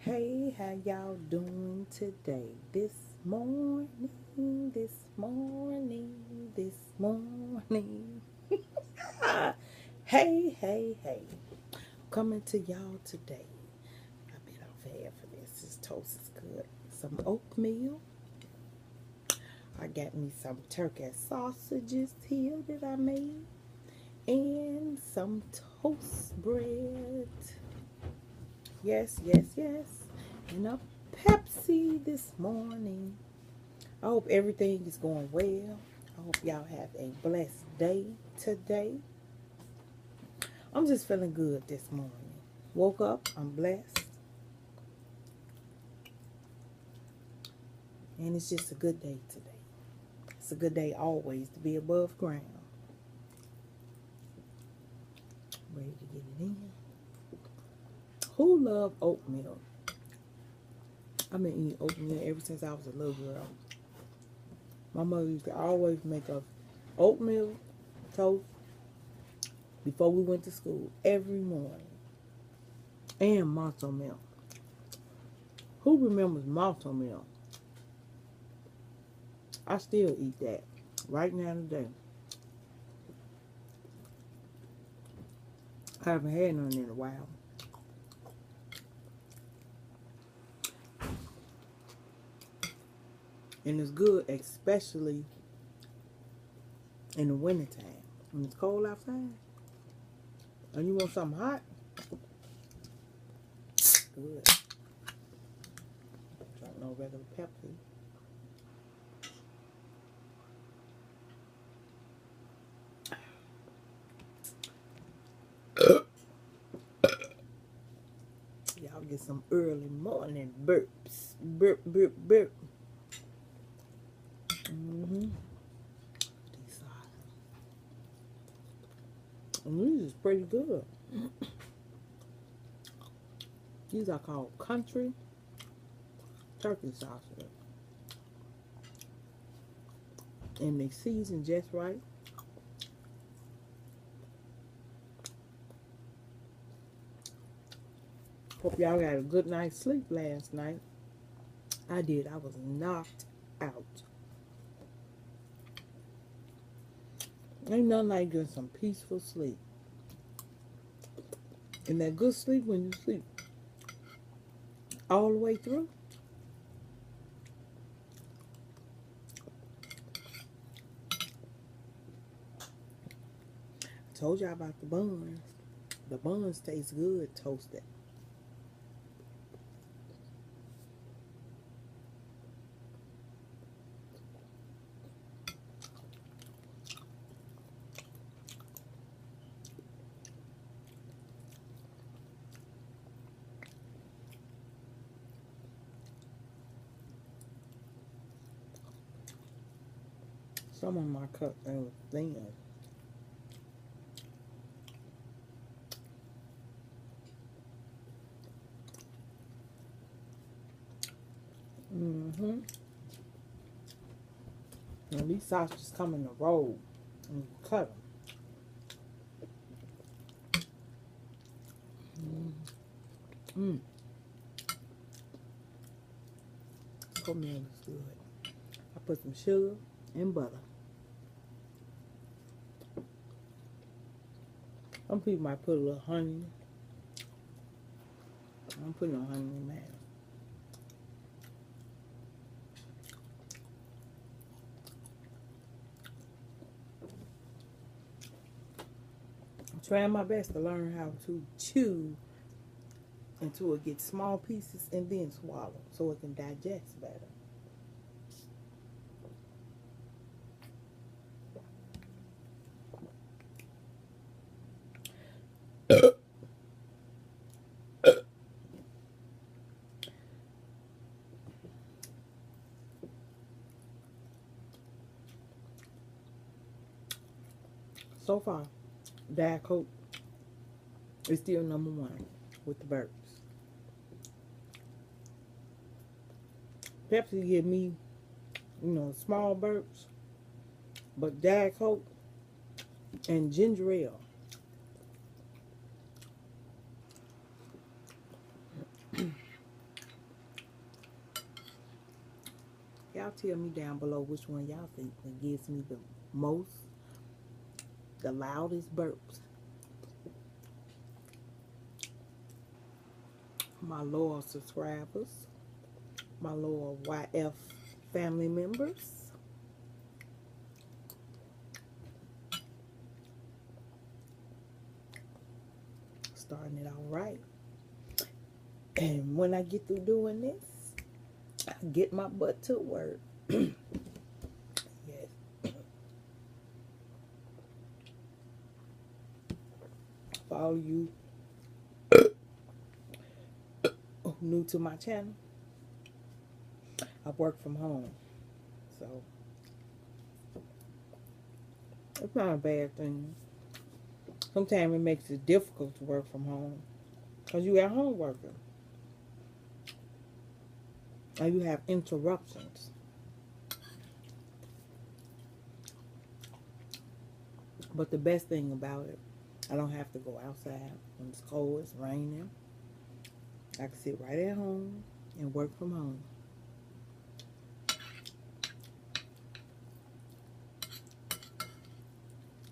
Hey, how y'all doing today? This morning. Hey. Coming to y'all today. I bet I'm fab for this. This toast is good. Some oatmeal. I got me some turkey sausages here that I made. And some toast bread. Yes. And a Pepsi this morning. I hope everything is going well. I hope y'all have a blessed day today. I'm just feeling good this morning. Woke up, I'm blessed. And it's just a good day today. It's a good day always to be above ground. Ready to get it in. Who love oatmeal? I've been eating oatmeal ever since I was a little girl. My mother used to always make us oatmeal toast before we went to school every morning. And matzo milk. Who remembers matzo milk? I still eat that right now today. I haven't had none in a while. And it's good, especially in the wintertime. When it's cold outside and you want something hot, good. Drink no regular Pepsi. Y'all get some early morning burps. Burp. And these is pretty good. These are called country turkey sausage. And they season just right. Hope y'all got a good night's sleep last night. I did. I was knocked out. Ain't nothing like getting some peaceful sleep. And that good sleep when you sleep all the way through. I told y'all about the buns. The buns taste good toasted. Some of my cups are thin. And these sausages come in a roll. And you cut them. Oatmeal is good. I put some sugar and butter. Some people might put a little honey. I don't put no honey in mine. I'm trying my best to learn how to chew until it gets small pieces and then swallow so it can digest better. So far, Diet Coke is still number one with the burps. Pepsi give me, small burps, but Diet Coke and ginger ale. Y'all tell me down below which one y'all think that gives me the most, the loudest burps. My loyal subscribers, my loyal YF family members. Starting it all right. And when I get through doing this, I get my butt to work. Yes. For all you new to my channel, I work from home. So it's not a bad thing. Sometimes it makes it difficult to work from home because you at home working. Or you have interruptions. But the best thing about it, I don't have to go outside when it's cold, it's raining. I can sit right at home and work from home.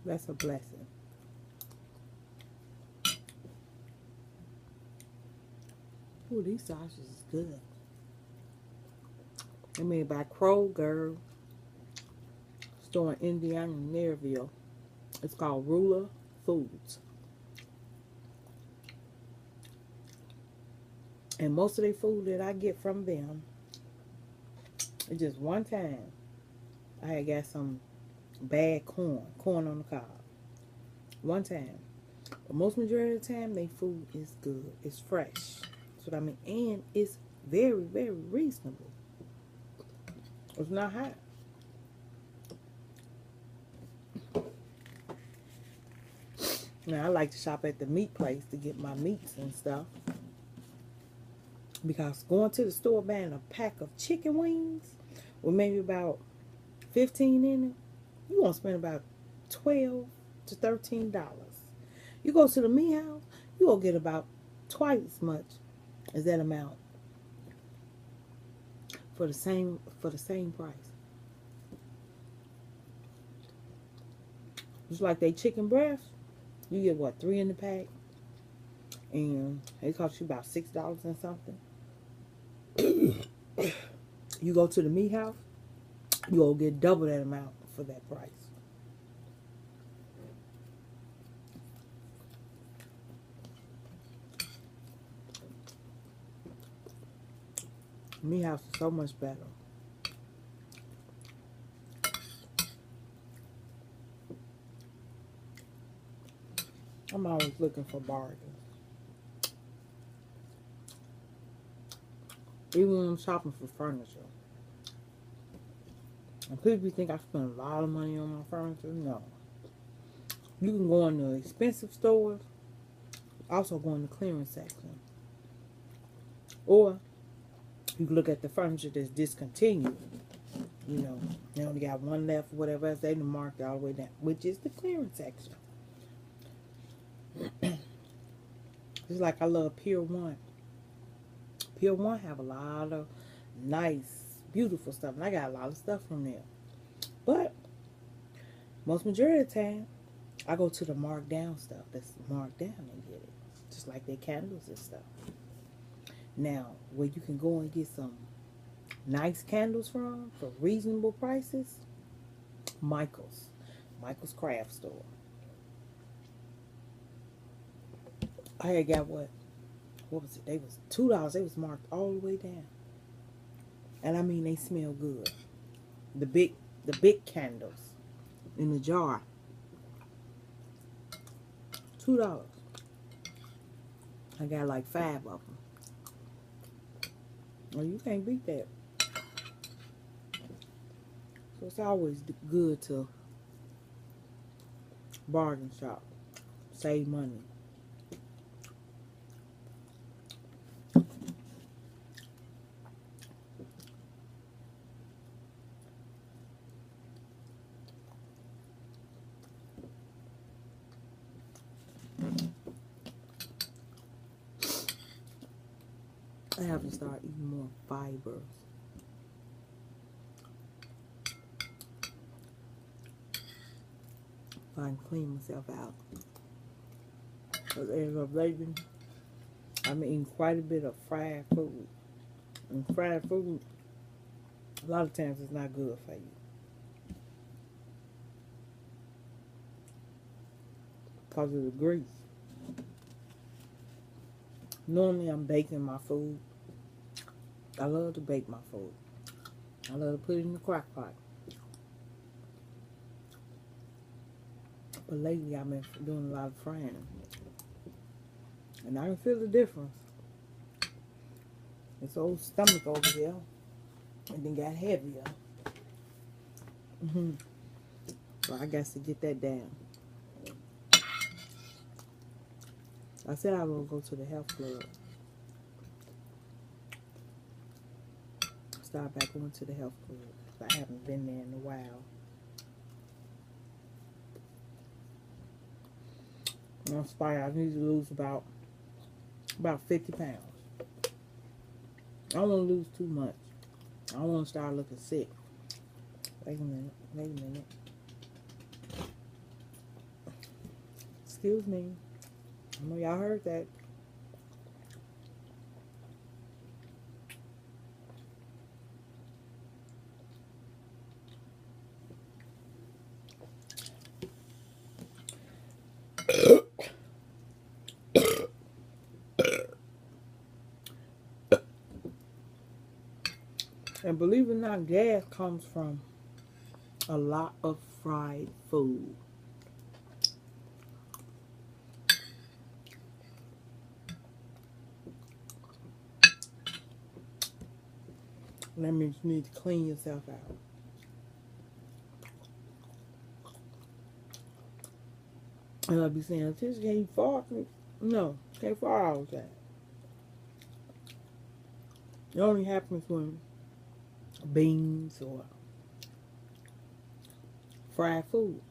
That's a blessing. Ooh, these sausages is good. They're made by Kroger, store in Indiana, Maryville. It's called Ruler Foods. And most of the food that I get from them, it's just one time I had got some bad corn on the cob. One time. But most majority of the time, their food is good. It's fresh. That's what I mean. And it's very, very reasonable. It's not hot. Now, I like to shop at the meat place to get my meats and stuff. Because going to the store buying a pack of chicken wings with maybe about 15 in it, you're going to spend about $12 to $13. You go to the meat house, you're going to get about twice as much as that amount for the same price. Just like they chicken breast, you get what, 3 in the pack, and it costs you about $6 and something. You go to the meat house, you'll get double that amount for that price. Meat house is so much better. I'm always looking for bargains. Even when I'm shopping for furniture. And people think I spend a lot of money on my furniture. No. You can go in the expensive stores. Also go in the clearance section. Or you can look at the furniture that's discontinued. You know, they only got one left, whatever else. They done marked all the way down, which is the clearance section. Just like I love Pier 1. Pier 1 have a lot of nice, beautiful stuff. And I got a lot of stuff from there. But most majority of the time, I go to the marked down stuff that's marked down and get it. Just like their candles and stuff. Now, where you can go and get some nice candles from for reasonable prices, Michael's Craft Store. I had got what was it? They was $2. They was marked all the way down. And I mean, they smell good. The big candles in the jar. $2. I got like 5 of them. Well, you can't beat that. So it's always good to bargain shop. Save money. I have to start eating more fibers. if I can clean myself out. Because as of lately, I've been eating quite a bit of fried food. And fried food, a lot of times, it's not good for you. Because of the grease. Normally, I'm baking my food. I love to bake my food. I love to put it in the crock pot. But lately, I've been doing a lot of frying. And I can feel the difference. This old stomach over here, and then got heavier. So I got to get that down. I said I will go to the health club. Start back going to the health club. I haven't been there in a while. I'm inspired. I need to lose about 50 pounds. I don't want to lose too much. I don't want to start looking sick. Wait a minute. Excuse me. I know y'all heard that. And believe it or not, gas comes from a lot of fried food. That means you need to clean yourself out. And I'll be saying, "This can you fart?" No, can't fart all the time. It only happens when beans or fried food.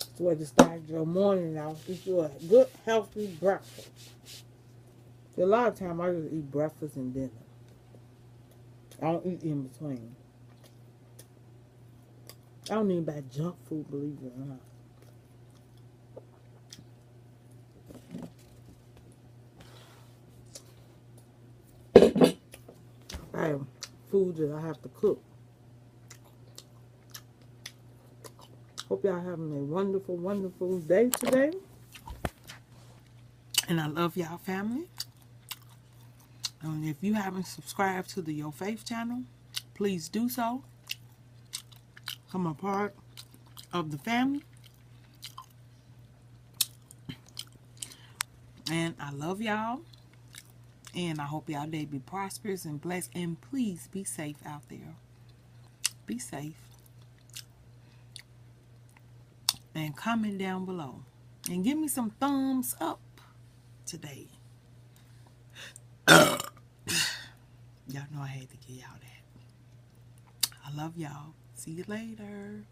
It's a way to start your morning out. It's a good, healthy breakfast. A lot of times I just eat breakfast and dinner. I don't eat in between. I don't even buy junk food, believe it or not. I have food that I have to cook. Hope y'all having a wonderful, wonderful day today. And I love y'all, family. And if you haven't subscribed to the Your Faith channel, please do so. Become a part of the family. And I love y'all. And I hope y'all day be prosperous and blessed. And please be safe out there. Be safe. And comment down below. And give me some thumbs up today. Y'all know I had to give y'all that. I love y'all. See you later.